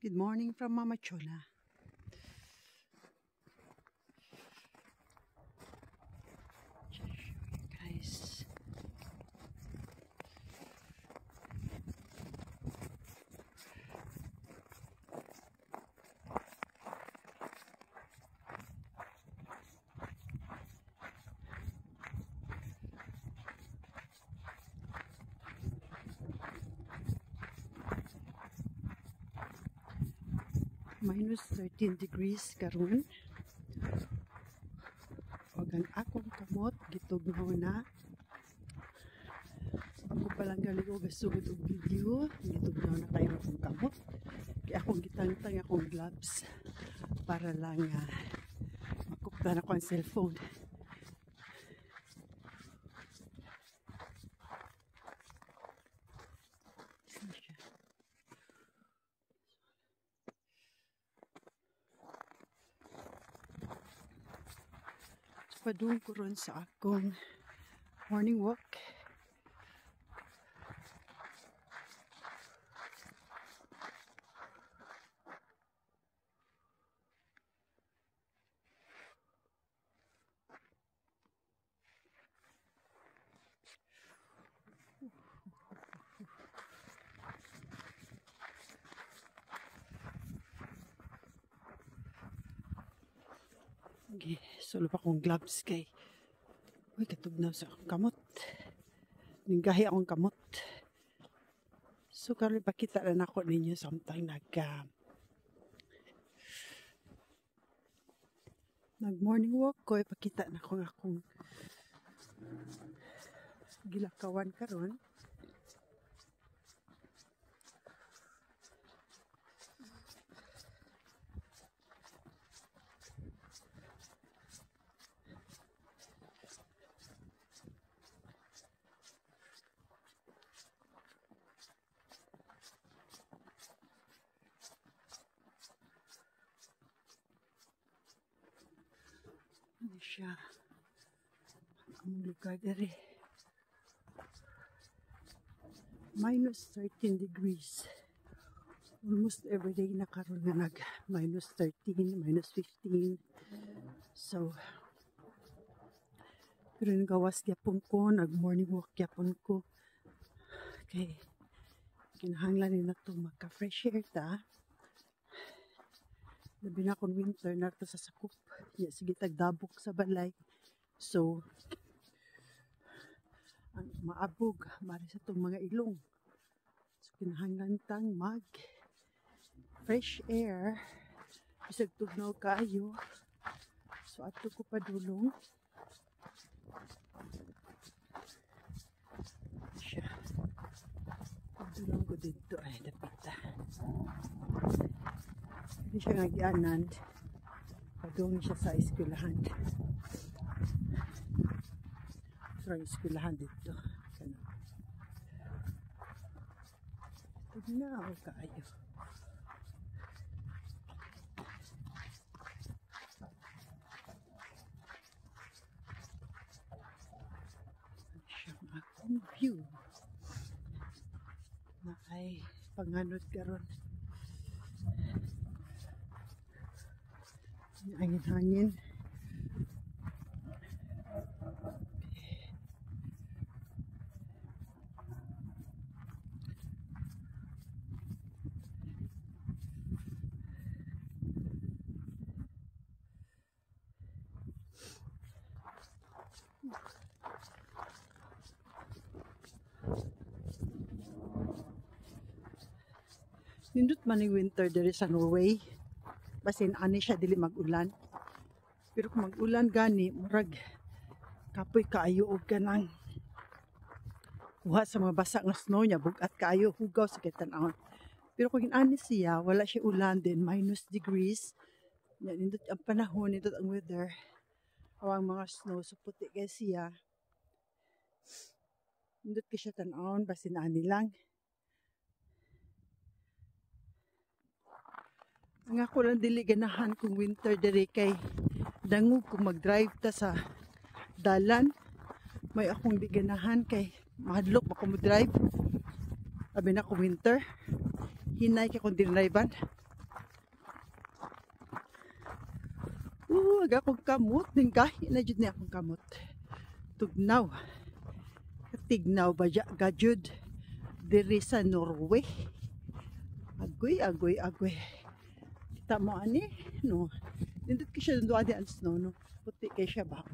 Good morning from Mama Chola. Just show you guys. Minus 13 degrees karon. Og ang akong kamot gitugnaw na. Ako palang galigo gasugod og video, gitugnaw na kayo akong kamot. Kaya akong gitangtang akong gloves para lang makuptan ako ang cellphone. Padung ko ron sa akong morning walk. Okay, solo pa akong gloves kay uy, katugnaw sa akong kamot. Ninggahi akong kamot. So, karoon ipakita na ako ninyo samtang nag-morning walk ko. Ipakita na ako akong gilakawan karon. Ano siya? Ang lugar dari. Minus 13 degrees. Almost every day na karon nga nag minus 13, minus 15. So, pero gawas gyapon ko, nag morning walk gyapon ko. Okay. Kinahanglan nila ito magka-fresh air ta. Labi na akong winter na ito sa sakop. Sige tagdabok sa balay. So, ang maabog, mari sa itong mga ilong. So, kinahanglan tang mag-fresh air. Bisag tugnaw kayo. So, ato ko padulong. Siya. Padulong ko dito. Ay, dapita. Hindi siya nagyanan. Padung siya sa eskwelahan. So, eskwelahan dito. Tugnaw kayo. Siyang akong view na ay panganod karon. Angin-hangin. Nindot man yung winter diri sa Norway. Basin ani siya dili mag-ulan. Pero kung mag-ulan gani, murag kapoy kaayo og kanang kuha sa mga basa nga snow niya, bugat kaayo, hugaw sa kitan-ahon. Pero kung ani siya, wala siya ulan din, minus degrees. Nindot ang panahon, nindot ang weather. Awang mga snow, so puti kay siya. Nindot ka siya tan-ahon, basin ani lang. Ang ako lang dili ganahan kung winter diri kay dangog kung mag-drive ta sa dalan. May akong di ganahan kay mahadlok ako mo drive. Abi na ko winter. Hinay kay kung dinriban. Aga akong kamot. Ninggahi na dyan niya akong kamot. Tugnaw. Katignaw ba dyan? Gajud. Diri sa Norway. Agoy, agoy, agoy. Kita mo ani? No. Nindot ka siya doon adi ang snow. No? Puti kay siya ba?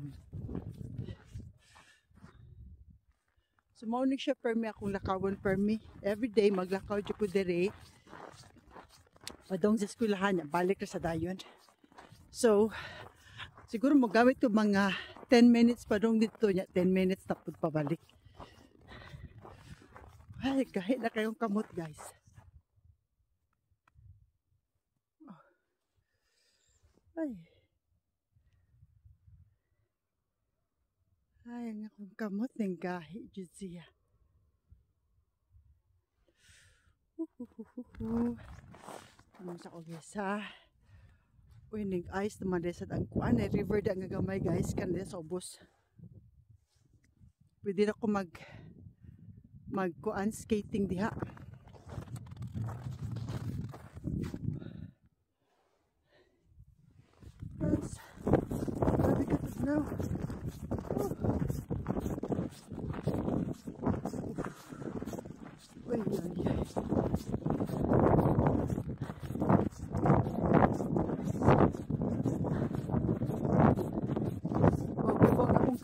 So maunig siya permi akong lakawon permi. Everyday maglakaw dyan ko diri. Padong sa eskwelahan niya. Balik na sa dayon. So, siguro magamit ko mga 10 minutes pa dong dito niya. 10 minutes na po pabalik. Ay, kahit na kayong kamot guys. Ay. Ay, ang akong kamot ng gahi, dyan siya. Ano sa kogesa? Uy, nag-ice naman din sa tangkuan. River da nga gamay guys, kanila sa ubos. Pwede na ako magkuan skating diha. Guys, grabe ka tugnaw. Uy, yan.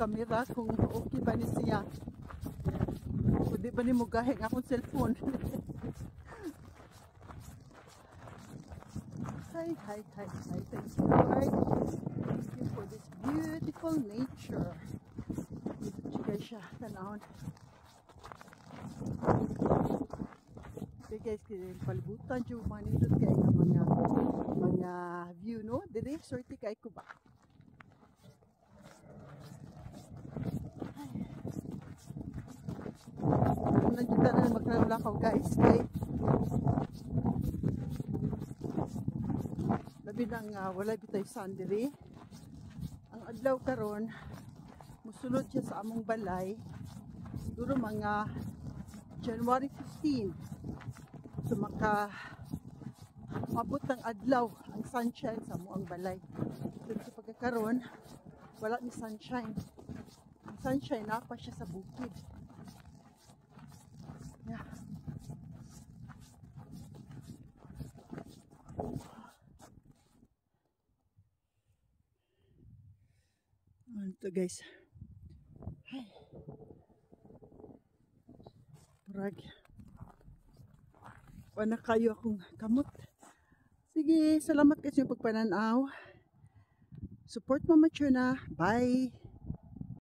Kamera kung okay ba ni siya. Pwede ba ni mo gahe nga akong cellphone? Hi. Thank you, Lord. Thank you for this beautiful nature. Dito guys siya. Tanawon. Okay guys, palibutan siya manindot kay mga view, no? Dili, sorti kay ko ba? Nandito na magkalakaw guys kay labi nang wala bitay sandiri. Ang adlaw karon musulod siya sa among balay siguro mga January 15. So mabot ng adlaw ang sunshine sa among balay. So sa pagkakaroon wala ni sunshine. Ang sunshine na pa siya sa bukid. Yeah. Ano to guys? Ay. Parag. Wala kayo akong kamot. Sige, salamat kasi yung pagpananaw. Support Mama Chuna. Bye.